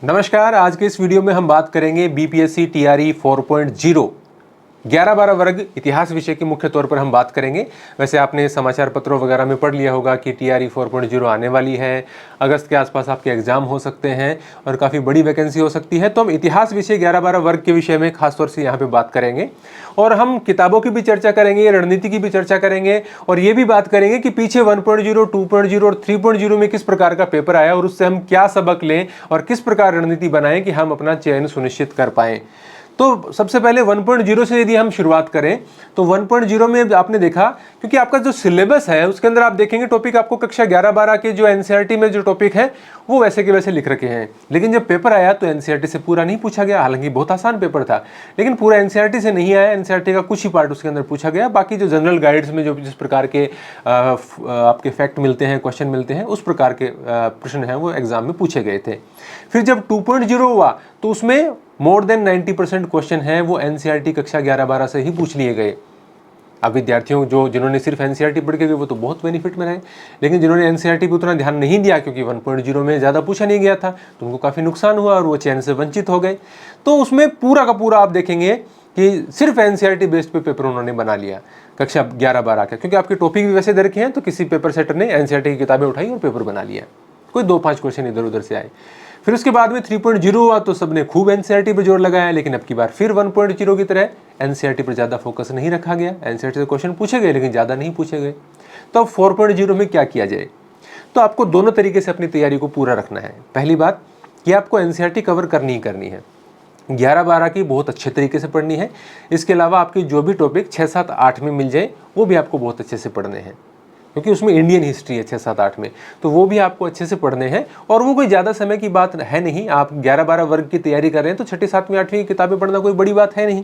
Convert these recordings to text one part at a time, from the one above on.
नमस्कार। आज के इस वीडियो में हम बात करेंगे बीपीएससी टीआरई 4.0 11-12 वर्ग इतिहास विषय की मुख्य तौर पर हम बात करेंगे। वैसे आपने समाचार पत्रों वगैरह में पढ़ लिया होगा कि टीआरई 4.0 आने वाली है। अगस्त के आसपास आपके एग्जाम हो सकते हैं और काफ़ी बड़ी वैकेंसी हो सकती है। तो हम इतिहास विषय 11-12 वर्ग के विषय में खासतौर से यहाँ पे बात करेंगे और हम किताबों की भी चर्चा करेंगे, रणनीति की भी चर्चा करेंगे और ये भी बात करेंगे कि पीछे 1.0, 2.0 और 3.0 में किस प्रकार का पेपर आया और उससे हम क्या सबक लें और किस प्रकार रणनीति बनाएं कि हम अपना चयन सुनिश्चित कर पाएं। तो सबसे पहले 1.0 से यदि हम शुरुआत करें तो 1.0 में आपने देखा, क्योंकि आपका जो सिलेबस है उसके अंदर आप देखेंगे टॉपिक आपको कक्षा 11-12 के जो एनसीईआरटी में जो टॉपिक है वो वैसे के वैसे लिख रखे हैं। लेकिन जब पेपर आया तो एनसीईआरटी से पूरा नहीं पूछा गया। हालांकि बहुत आसान पेपर था लेकिन पूरा एनसीईआरटी से नहीं आया। एनसीईआरटी का कुछ ही पार्ट उसके अंदर पूछा गया। बाकी जो जनरल गाइड्स में जो जिस प्रकार के आपके फैक्ट मिलते हैं, क्वेश्चन मिलते हैं, उस प्रकार के प्रश्न हैं वो एग्जाम में पूछे गए थे। फिर जब 2.0 हुआ तो उसमें मोर देन 90% क्वेश्चन है वो एनसीईआरटी कक्षा 11-12 से ही पूछ लिए गए। अब विद्यार्थियों जिन्होंने सिर्फ एनसीईआरटी पढ़ के गए वो तो बहुत बेनिफिट में रहे, लेकिन जिन्होंने एनसीईआरटी पे उतना ध्यान नहीं दिया क्योंकि 1.0 में ज़्यादा पूछा नहीं गया था तो उनको काफ़ी नुकसान हुआ और वो चयन से वंचित हो गए। तो उसमें पूरा का पूरा आप देखेंगे कि सिर्फ एनसीईआरटी बेस्ड पे पेपर उन्होंने बना लिया कक्षा 11-12 का, क्योंकि आपके टॉपिक भी वैसे दे रखे हैं। तो किसी पेपर सेटर ने एनसीईआरटी की किताबें उठाई और पेपर बना लिया, कोई 2-5 क्वेश्चन इधर उधर से आए। फिर उसके बाद में 3.0 हुआ तो सबने खूब एनसीईआरटी पर जोर लगाया, लेकिन अब की बार फिर 1.0 की तरह एनसीईआरटी पर ज़्यादा फोकस नहीं रखा गया। एनसीईआरटी से क्वेश्चन पूछे गए लेकिन ज़्यादा नहीं पूछे गए। तो अब 4.0 में क्या किया जाए? तो आपको दोनों तरीके से अपनी तैयारी को पूरा रखना है। पहली बात कि आपको एनसीईआरटी कवर करनी ही करनी है। 11-12 की बहुत अच्छे तरीके से पढ़नी है। इसके अलावा आपकी जो भी टॉपिक 6, 7, 8 में मिल जाए वो भी आपको बहुत अच्छे से पढ़ने हैं, क्योंकि उसमें इंडियन हिस्ट्री है 6, 7, 8 में, तो वो भी आपको अच्छे से पढ़ने हैं। और वो कोई ज़्यादा समय की बात है नहीं। आप 11-12 वर्ग की तैयारी कर रहे हैं तो 6ठी, 7वीं, 8वीं किताबें पढ़ना कोई बड़ी बात है नहीं।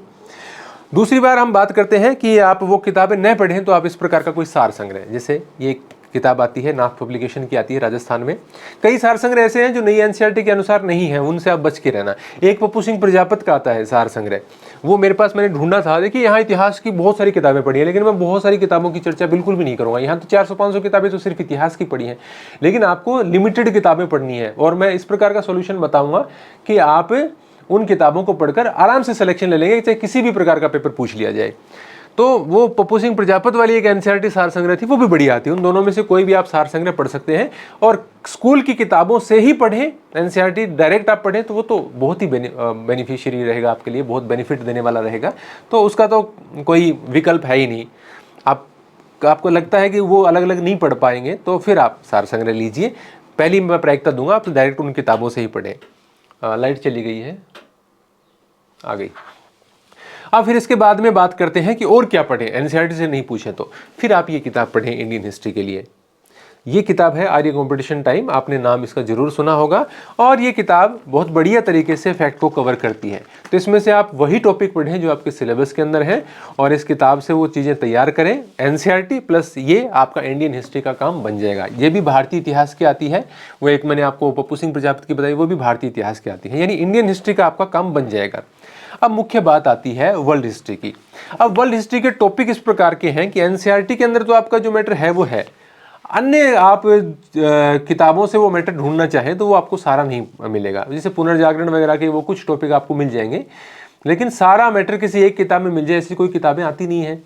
दूसरी बार हम बात करते हैं कि आप वो किताबें न पढ़ें तो आप इस प्रकार का कोई सार संग्रह, जैसे ये किताब आती है नाथ पब्लिकेशन की, आती है राजस्थान में। कई सार संग्रह ऐसे हैं जो नई एनसीईआरटी के अनुसार नहीं है, उनसे आप बच के रहना। एक पप्पू सिंह प्रजापत का आता है सार संग्रह, वो मेरे पास मैंने ढूंढा था। देखिए यहाँ इतिहास की बहुत सारी किताबें पढ़ी है, लेकिन मैं बहुत सारी किताबों की चर्चा बिल्कुल भी नहीं करूँगा। यहाँ तो 400-500 किताबें तो सिर्फ इतिहास की पढ़ी हैं, लेकिन आपको लिमिटेड किताबें पढ़नी है। और मैं इस प्रकार का सोल्यूशन बताऊँगा कि आप उन किताबों को पढ़कर आराम से सिलेक्शन ले लेंगे, चाहे किसी भी प्रकार का पेपर पूछ लिया जाए। तो वो पप्पू सिंह प्रजापत वाली एक एनसीईआरटी सार संग्रह थी, वो भी बढ़िया आती है। उन दोनों में से कोई भी आप सार संग्रह पढ़ सकते हैं और स्कूल की किताबों से ही पढ़ें। एनसीईआरटी डायरेक्ट आप पढ़ें तो वो तो बहुत ही बेनिफिशियरी रहेगा आपके लिए, बहुत बेनिफिट देने वाला रहेगा। तो उसका तो कोई विकल्प है ही नहीं। आपको लगता है कि वो अलग अलग नहीं पढ़ पाएंगे तो फिर आप सार संग्रह लीजिए। पहली मैं प्रायिकता दूंगा आप डायरेक्ट उन किताबों से ही पढ़ें। लाइट चली गई है, आ गई। अब फिर इसके बाद में बात करते हैं कि और क्या पढ़ें। एनसीईआरटी से नहीं पूछे तो फिर आप ये किताब पढ़ें इंडियन हिस्ट्री के लिए। ये किताब है आर्य कंपटीशन टाइम, आपने नाम इसका जरूर सुना होगा। और ये किताब बहुत बढ़िया तरीके से फैक्ट को कवर करती है। तो इसमें से आप वही टॉपिक पढ़ें जो आपके सिलेबस के अंदर है और इस किताब से वो चीज़ें तैयार करें। एनसीईआरटी प्लस ये आपका इंडियन हिस्ट्री का काम बन जाएगा। ये भी भारतीय इतिहास की आती है, वो एक मैंने आपको पप्पू सिंह प्रजापत की बताई, वो भी भारतीय इतिहास की आती है, यानी इंडियन हिस्ट्री का आपका काम बन जाएगा। अब मुख्य बात आती है वर्ल्ड हिस्ट्री की। अब वर्ल्ड हिस्ट्री के टॉपिक इस प्रकार के हैं कि एनसीईआरटी के अंदर तो आपका जो मैटर है वो है, अन्य आप किताबों से वो मैटर ढूंढना चाहें तो वो आपको सारा नहीं मिलेगा। जैसे पुनर्जागरण वगैरह के वो कुछ टॉपिक आपको मिल जाएंगे, लेकिन सारा मैटर किसी एक किताब में मिल जाए ऐसी कोई किताबें आती नहीं है।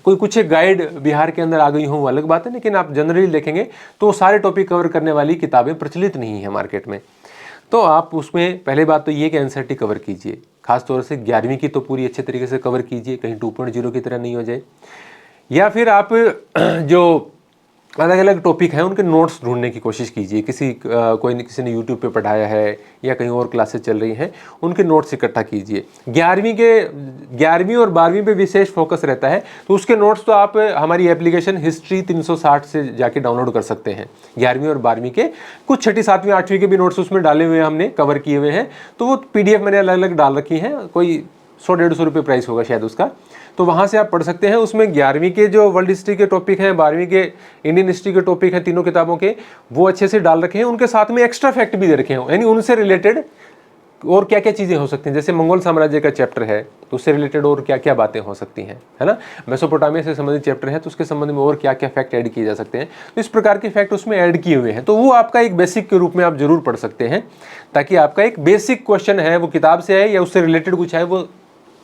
कोई कुछ एक गाइड बिहार के अंदर आ गई हो वो अलग बात है, लेकिन आप जनरली देखेंगे तो सारे टॉपिक कवर करने वाली किताबें प्रचलित नहीं है मार्केट में। तो आप उसमें पहले बात तो ये कि एनसीईआरटी कवर कीजिए, खासतौर से 11वीं की तो पूरी अच्छे तरीके से कवर कीजिए, कहीं 2.0 की तरह नहीं हो जाए। या फिर आप जो अलग अलग टॉपिक हैं उनके नोट्स ढूंढने की कोशिश कीजिए। किसी ने यूट्यूब पे पढ़ाया है या कहीं और क्लासेस चल रही हैं, उनके नोट्स इकट्ठा कीजिए। 11वीं और 12वीं पे विशेष फोकस रहता है तो उसके नोट्स तो आप हमारी एप्लीकेशन हिस्ट्री 360 से जाके डाउनलोड कर सकते हैं। 11वीं और 12वीं के कुछ 6ठी, 7वीं, 8वीं के भी नोट्स उसमें डाले हुए हैं, हमने कवर किए हुए हैं। तो वो PDF मैंने अलग अलग डाल रखी हैं, कोई 100-150 रुपये प्राइस होगा शायद उसका, तो वहाँ से आप पढ़ सकते हैं। उसमें 11वीं के जो वर्ल्ड हिस्ट्री के टॉपिक हैं, 12वीं के इंडियन हिस्ट्री के टॉपिक हैं, तीनों किताबों के वो अच्छे से डाल रखे हैं। उनके साथ में एक्स्ट्रा फैक्ट भी दे रखे हैं, यानी उनसे रिलेटेड और क्या क्या चीज़ें हो सकती हैं। जैसे मंगोल साम्राज्य का चैप्टर है, तो उससे रिलेटेड और क्या क्या बातें हो सकती हैं, है ना। मेसोपोटामिया से संबंधित चैप्टर है तो उसके संबंध में और क्या क्या फैक्ट ऐड किए जा सकते हैं, तो इस प्रकार के फैक्ट उसमें ऐड किए हुए हैं। तो वो आपका एक बेसिक के रूप में आप जरूर पढ़ सकते हैं, ताकि आपका एक बेसिक क्वेश्चन है वो किताब से है या उससे रिलेटेड कुछ है वो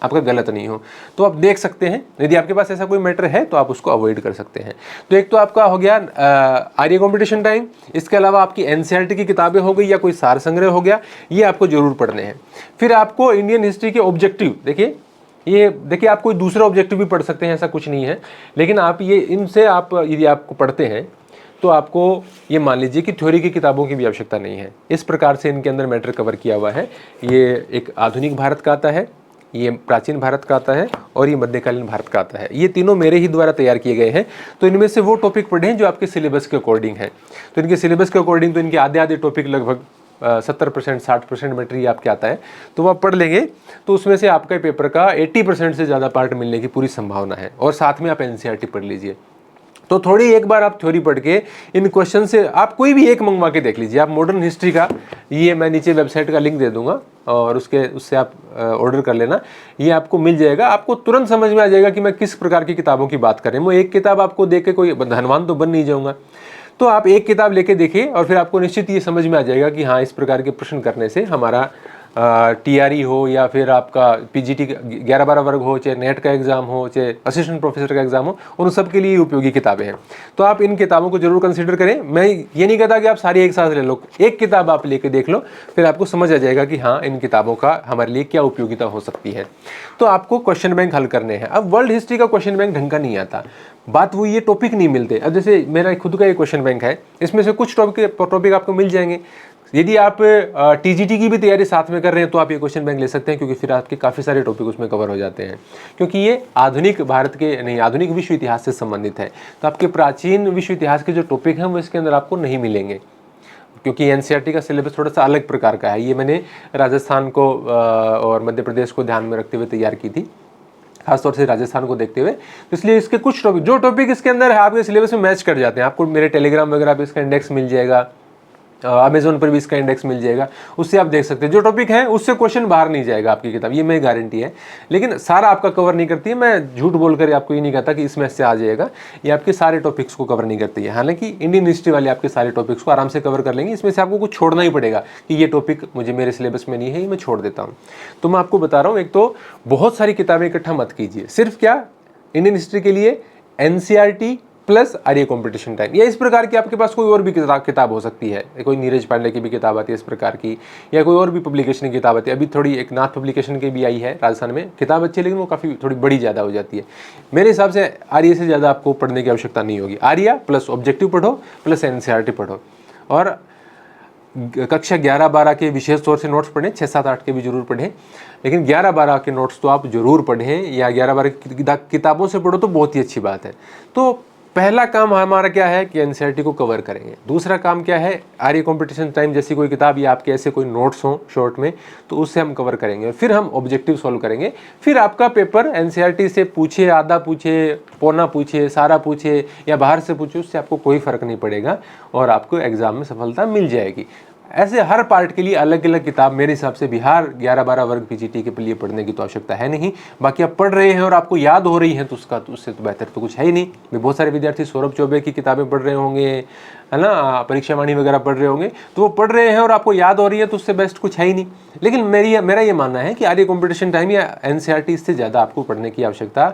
आपका गलत नहीं हो। तो आप देख सकते हैं, यदि आपके पास ऐसा कोई मैटर है तो आप उसको अवॉइड कर सकते हैं। तो एक तो आपका हो गया आर्य कंपटीशन टाइम, इसके अलावा आपकी एनसीईआरटी की किताबें हो गई या कोई सार संग्रह हो गया, ये आपको जरूर पढ़ने हैं। फिर आपको इंडियन हिस्ट्री के ऑब्जेक्टिव, देखिए आप कोई दूसरा ऑब्जेक्टिव भी पढ़ सकते हैं, ऐसा कुछ नहीं है, लेकिन आप ये इनसे आप यदि आपको पढ़ते हैं तो आपको ये मान लीजिए कि थ्योरी की किताबों की भी आवश्यकता नहीं है। इस प्रकार से इनके अंदर मैटर कवर किया हुआ है। ये एक आधुनिक भारत का आता है, ये प्राचीन भारत का आता है और ये मध्यकालीन भारत का आता है। ये तीनों मेरे ही द्वारा तैयार किए गए हैं। तो इनमें से वो टॉपिक पढ़े हैं जो आपके सिलेबस के अकॉर्डिंग है। तो इनके सिलेबस के अकॉर्डिंग तो इनके आधे टॉपिक लगभग 70% 60% मैटर आपके आता है, तो वो आप पढ़ लेंगे तो उसमें से आपका पेपर का 80% से ज़्यादा पार्ट मिलने की पूरी संभावना है। और साथ में आप एनसीईआरटी पढ़ लीजिए। तो थोड़ी एक बार आप थ्योरी पढ़ के इन क्वेश्चन से आप कोई भी एक मंगवा के देख लीजिए। आप मॉडर्न हिस्ट्री का, ये मैं नीचे वेबसाइट का लिंक दे दूंगा और उससे आप ऑर्डर कर लेना, ये आपको मिल जाएगा। आपको तुरंत समझ में आ जाएगा कि मैं किस प्रकार की किताबों की बात कर रही हूँ। मैं एक किताब आपको देख के कोई धनवान तो बन नहीं जाऊँगा। तो आप एक किताब लेके देखिए और फिर आपको निश्चित ये समझ में आ जाएगा कि हाँ, इस प्रकार के प्रश्न करने से हमारा टीआरई हो या फिर आपका पीजीटी 11-12 वर्ग हो, चाहे नेट का एग्जाम हो, चाहे असिस्टेंट प्रोफेसर का एग्जाम हो, उन सब के लिए उपयोगी किताबें हैं। तो आप इन किताबों को जरूर कंसीडर करें। मैं ये नहीं कहता कि आप सारी एक साथ ले लो, एक किताब आप लेके देख लो, फिर आपको समझ आ जाएगा कि हाँ, इन किताबों का हमारे लिए क्या उपयोगिता हो सकती है। तो आपको क्वेश्चन बैंक हल करने हैं। अब वर्ल्ड हिस्ट्री का क्वेश्चन बैंक ढंग का नहीं आता, बात वो ये टॉपिक नहीं मिलते। अब जैसे मेरा खुद का एक क्वेश्चन बैंक है, इसमें से कुछ टॉपिक आपको मिल जाएंगे। यदि आप टीजीटी की भी तैयारी साथ में कर रहे हैं तो आप ये क्वेश्चन बैंक ले सकते हैं, क्योंकि फिर आपके काफ़ी सारे टॉपिक उसमें कवर हो जाते हैं, क्योंकि ये आधुनिक भारत के नहीं, आधुनिक विश्व इतिहास से संबंधित है। तो आपके प्राचीन विश्व इतिहास के जो टॉपिक हैं वो इसके अंदर आपको नहीं मिलेंगे, क्योंकि एनसीईआरटी का सिलेबस थोड़ा सा अलग प्रकार का है। ये मैंने राजस्थान को और मध्य प्रदेश को ध्यान में रखते हुए तैयार की थी, खासतौर से राजस्थान को देखते हुए। तो इसलिए इसके कुछ टॉपिक, जो टॉपिक इसके अंदर है, आपके सिलेबस में मैच कर जाते हैं। आपको मेरे टेलीग्राम वगैरह पे इसका इंडेक्स मिल जाएगा, अमेजोन पर भी इसका इंडेक्स मिल जाएगा, उससे आप देख सकते हैं। जो टॉपिक है उससे क्वेश्चन बाहर नहीं जाएगा आपकी किताब, ये मेरी गारंटी है। लेकिन सारा आपका कवर नहीं करती है। मैं झूठ बोलकर आपको ये नहीं कहता कि इसमें से आ जाएगा, ये आपके सारे टॉपिक्स को कवर नहीं करती है। हालांकि इंडियन हिस्ट्री वाले आपके सारे टॉपिक्स को आराम से कवर कर लेंगे। इसमें से आपको कुछ छोड़ना ही पड़ेगा कि ये टॉपिक मुझे मेरे सिलेबस में नहीं है, ये मैं छोड़ देता हूँ। तो मैं आपको बता रहा हूँ, एक तो बहुत सारी किताबें इकट्ठा मत कीजिए। सिर्फ क्या इंडियन हिस्ट्री के लिए एनसीईआरटी प्लस आर्य कंपटीशन टाइम, या इस प्रकार की आपके पास कोई और भी किताब हो सकती है। कोई नीरज पांडे की भी किताब आती है इस प्रकार की, या कोई और भी पब्लिकेशन की किताब आती है। अभी थोड़ी एक नाथ पब्लिकेशन की भी आई है राजस्थान में, किताब अच्छी है लेकिन वो काफ़ी थोड़ी बड़ी ज़्यादा हो जाती है। मेरे हिसाब से आर्य से ज़्यादा आपको पढ़ने की आवश्यकता नहीं होगी। आर्य प्लस ऑब्जेक्टिव पढ़ो प्लस एनसीईआरटी पढ़ो, और कक्षा 11-12 के विशेष तौर से नोट्स पढ़ें। 6, 7, 8 के भी जरूर पढ़ें, लेकिन 11-12 के नोट्स तो आप जरूर पढ़ें, या 11-12 किताबों से पढ़ो तो बहुत ही अच्छी बात है। तो पहला काम हमारा क्या है कि एनसीईआरटी को कवर करेंगे। दूसरा काम क्या है, आर्य कंपटीशन टाइम जैसी कोई किताब या आपके ऐसे कोई नोट्स हों शॉर्ट में, तो उससे हम कवर करेंगे। फिर हम ऑब्जेक्टिव सॉल्व करेंगे। फिर आपका पेपर एनसीईआरटी से पूछे, आधा पूछे, पौना पूछे, सारा पूछे या बाहर से पूछे, उससे आपको कोई फर्क नहीं पड़ेगा और आपको एग्जाम में सफलता मिल जाएगी। ऐसे हर पार्ट के लिए अलग अलग किताब मेरे हिसाब से बिहार 11-12 वर्ग पीजीटी के लिए पढ़ने की तो आवश्यकता है नहीं। बाकी आप पढ़ रहे हैं और आपको याद हो रही है तो उससे तो बेहतर तो कुछ है ही नहीं। बहुत सारे विद्यार्थी सौरभ चौबे की किताबें पढ़ रहे होंगे, है ना, परीक्षा वाणी वगैरह पढ़ रहे होंगे, तो वो पढ़ रहे हैं और आपको याद हो रही है तो उससे बेस्ट कुछ है ही नहीं। लेकिन मेरा ये मानना है कि आर्य कंपटीशन टाइम या एनसीईआरटी इससे ज़्यादा आपको पढ़ने की आवश्यकता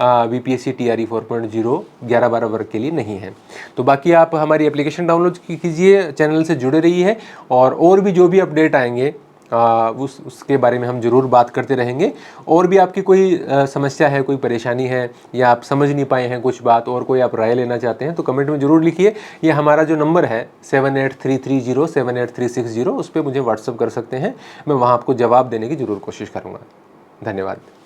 बीपीएससी टीआरई 4.0 11-12 वर्ग के लिए नहीं है। तो बाकी आप हमारी एप्लीकेशन डाउनलोड कीजिए, चैनल से जुड़े रहिए, और भी जो भी अपडेट आएंगे उसके बारे में हम जरूर बात करते रहेंगे। और भी आपकी कोई समस्या है, कोई परेशानी है, या आप समझ नहीं पाए हैं कुछ बात और कोई आप राय लेना चाहते हैं तो कमेंट में जरूर लिखिए। ये हमारा जो नंबर है 7833078360, उस पर मुझे व्हाट्सअप कर सकते हैं। मैं वहाँ आपको जवाब देने की जरूर कोशिश करूँगा। धन्यवाद।